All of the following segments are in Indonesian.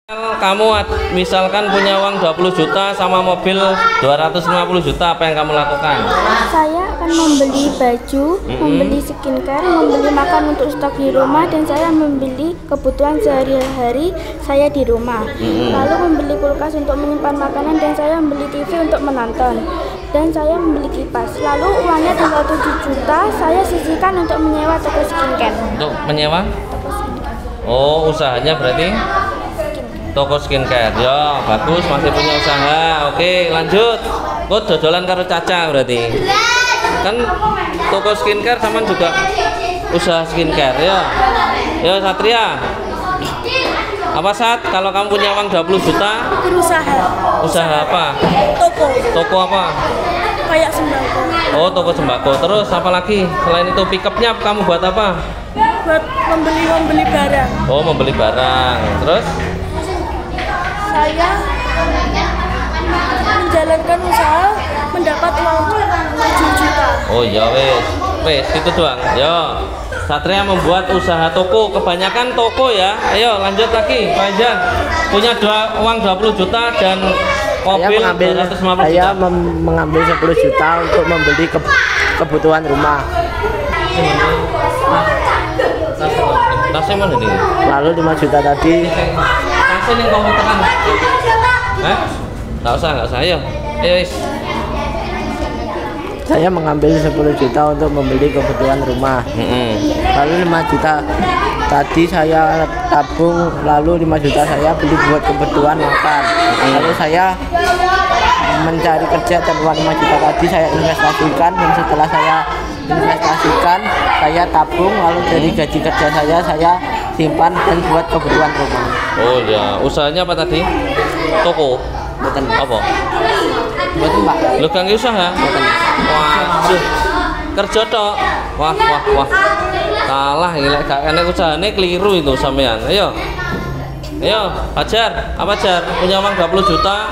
Kamu misalkan punya uang 20 juta sama mobil 250 juta, apa yang kamu lakukan? Saya akan membeli baju, membeli skincare, membeli makan untuk stok di rumah, dan saya membeli kebutuhan sehari-hari saya di rumah. Lalu membeli kulkas untuk menyimpan makanan, dan saya membeli TV untuk menonton, dan saya membeli kipas. Lalu uangnya tinggal 7 juta, saya sisihkan untuk menyewa toko skincare. Untuk menyewa? Toko skincare. Oh, usahanya berarti toko skincare. Ya, bagus, masih punya usaha. Oke, lanjut. Kok dodolan karo Caca berarti? Kan toko skincare sama juga usaha skincare ya. Ya, Satria. Apa Sat? Kalau kamu punya uang 20 juta? Berusaha. Usaha apa? Toko. Toko apa? Kayak sembako. Oh, toko sembako. Terus apa lagi? Selain itu pick-upnya kamu buat apa? Buat membeli barang. Oh, membeli barang. Terus? Saya menjalankan usaha mendapat uang 7 juta. Oh ya wes itu doang. Yo, Satria membuat usaha toko, kebanyakan toko ya. Ayo lanjut lagi, Pak Anjan. Punya uang 20 juta dan mobil 250 juta. Saya mengambil 10 juta untuk membeli kebutuhan rumah. Tasnya mana nih? Lalu 5 juta tadi. Tasnya yang komputeran. Nggak usah ya. Saya mengambil 10 juta untuk membeli kebutuhan rumah. Lalu 5 juta tadi saya tabung, lalu 5 juta saya beli buat kebutuhan makan. Lalu saya mencari kerja dan uang 5 juta tadi saya investasikan, dan setelah saya investasikan saya tabung, lalu dari gaji kerja saya simpan dan buat kebutuhan rumah. Oh ya, usahanya apa tadi? Toko. Bukan Apa? betul Pak. Lu kan usaha? Waduh, kerja tok. Wah. Kalah gila, gak enak usahane, keliru itu sampean. Ayo, Fajar. Apa Jar? Punya uang 20 juta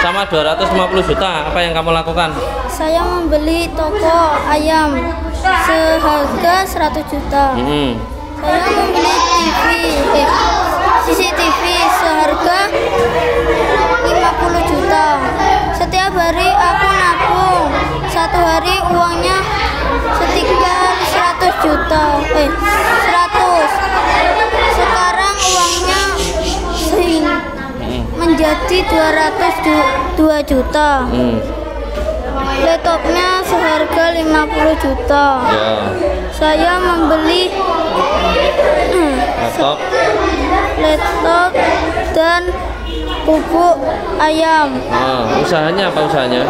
sama 250 juta. Apa yang kamu lakukan? Saya membeli toko ayam seharga 100 juta. Saya membeli CCTV seharga 50 juta. Setiap hari aku nabung. Satu hari uangnya sekitar 100 juta. 100. Sekarang uangnya menjadi 202 juta. Laptopnya seharga 50 juta. Ya. Saya membeli laptop dan pupuk ayam. Usahanya apa usahanya?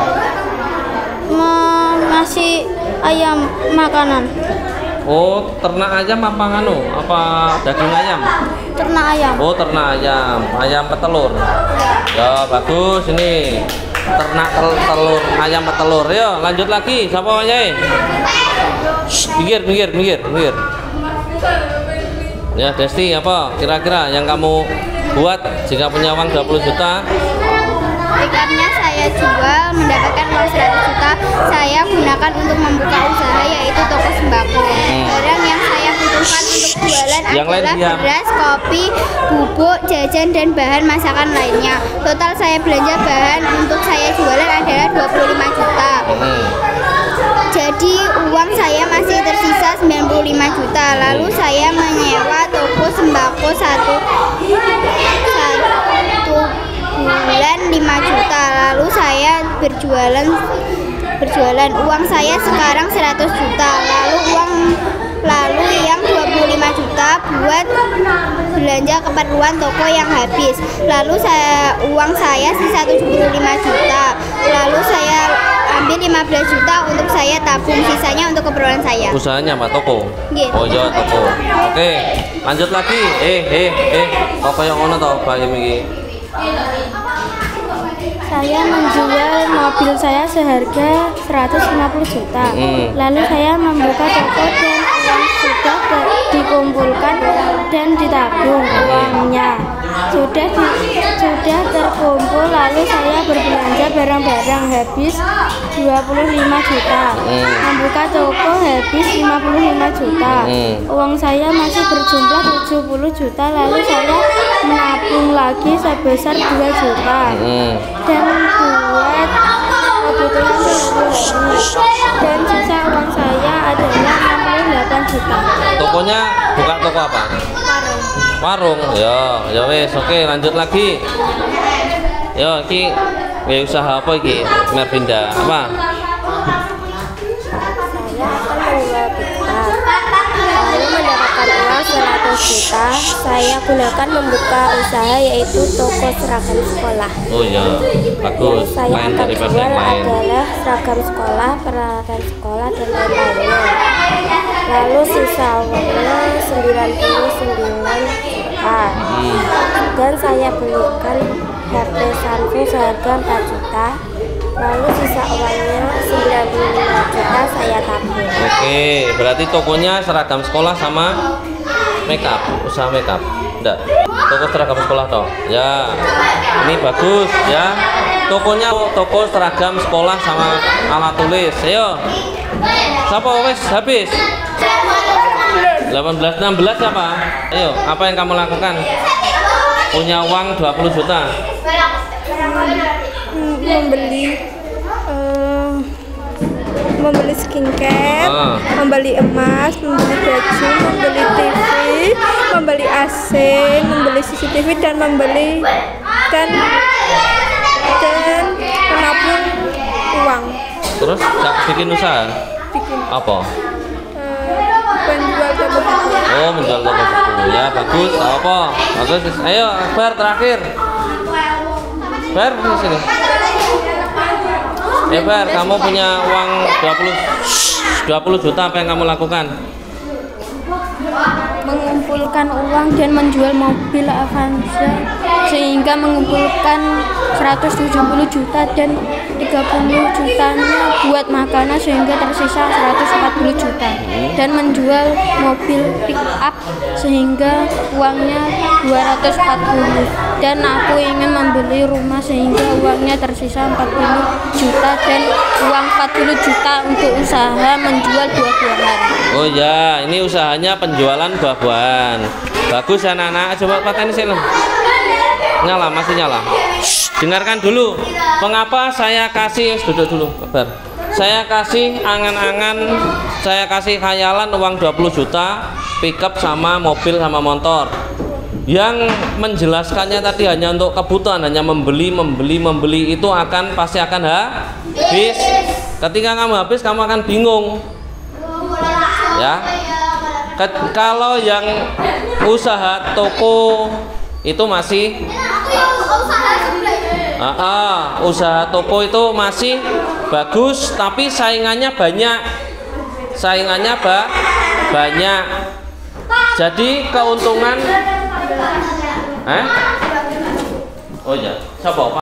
Ngasih ayam makanan. Oh, ternak ayam apa nganu? Apa daging ayam? Ternak ayam. Oh, ternak ayam. Ayam petelur. Ya, bagus ini. Ternak telur, ayam petelur. Ya, lanjut lagi. Siapa namanya? Minggir. Ya, Desti, apa kira-kira yang kamu buat jika punya uang 20 juta? Ikannya saya jual mendapatkan uang 100 juta. Saya gunakan untuk membuka usaha, yaitu toko sembako. Barang yang saya butuhkan untuk jualan adalah beras, kopi, bubuk, jajan, dan bahan masakan lainnya. Total saya belanja bahan untuk saya jualan adalah 25 juta. Jadi uang saya masih tersisa 95 juta. Lalu saya menyewa toko sembako satu bulan 5 juta. Lalu saya berjualan uang saya sekarang 100 juta. Lalu yang 25 juta buat belanja keperluan toko yang habis. Lalu uang saya sisa 75 juta. Lalu saya ambil 15 juta untuk saya tabung, sisanya untuk keperluan saya. Usahanya apa? Toko? Gitu. Oh iya, toko. Oke, lanjut lagi. Toko yang ono toh, Pak Yemi? Saya menjual mobil saya seharga 150 juta. Lalu saya membuka toko dan uang sudah dikumpulkan dan ditabung uangnya. Sudah terkumpul, lalu saya berbelanja barang-barang habis 25 juta. Membuka toko habis 55 juta. Uang saya masih berjumlah 70 juta. Lalu saya menabung lagi sebesar 2 juta dan buat kebutuhan sehari-hari, dan sisa uang saya adalah 68 juta. Tokonya buka toko apa? Warung. Ya wes, oke, lanjut lagi. Yo, iki usaha apa iki? Merpinda apa? Saya akan menjual pita, lalu mendapatkan uang 100 juta. Saya gunakan membuka usaha yaitu toko seragam sekolah. Oh ya, bagus. Saya Lain akan daripada jual yang lain. adalah seragam sekolah, peralatan sekolah, dan lain-lainnya. Lalu sisa uangnya 99 juta. Dan saya belikan HP Samsung seharga 4 juta. Lalu sisa uangnya 95 juta saya tabung. Oke, berarti tokonya seragam sekolah sama makeup, usaha makeup. Enggak. Toko seragam sekolah toh. Ya. Ini bagus ya. Tokonya toko seragam sekolah sama alat tulis. Ayo. Siapa wes habis? 18 16 siapa? Ayo, apa yang kamu lakukan? Punya uang 20 juta. Membeli skincare, membeli emas, membeli baju, membeli TV, membeli AC, membeli CCTV, dan membeli dan menabung uang. Terus bikin usaha? Apa? Menjual toko buku. Oh, menjual toko buku. Ya, bagus. Apa? Bagus. Ayo, Akbar terakhir. Bar di sini. Bar, kamu punya uang 20 juta, apa yang kamu lakukan? Mengumpulkan uang dan menjual mobil Avanza sehingga mengumpulkan 170 juta dan 30 jutanya buat makanan sehingga tersisa 140 juta, dan menjual mobil pick up sehingga uangnya 240, dan aku ingin membeli rumah sehingga uangnya tersisa 40 juta dan uang 40 juta untuk usaha menjual buah-buahan. Oh ya, ini usahanya penjualan buah-buahan. Bagus anak-anak, coba paten sini. Nyala, masih nyala. Dengarkan dulu. Mengapa saya kasih, duduk dulu, Kabar. Saya kasih angan-angan, saya kasih khayalan uang 20 juta, pickup sama mobil sama motor. Yang menjelaskannya tadi hanya untuk kebutuhan, hanya membeli itu pasti akan habis. Ketika kamu habis, kamu akan bingung. Ya. Kalau yang usaha toko itu masih usaha toko itu masih bagus, tapi saingannya banyak. Banyak. Jadi keuntungan oh ya, siapa?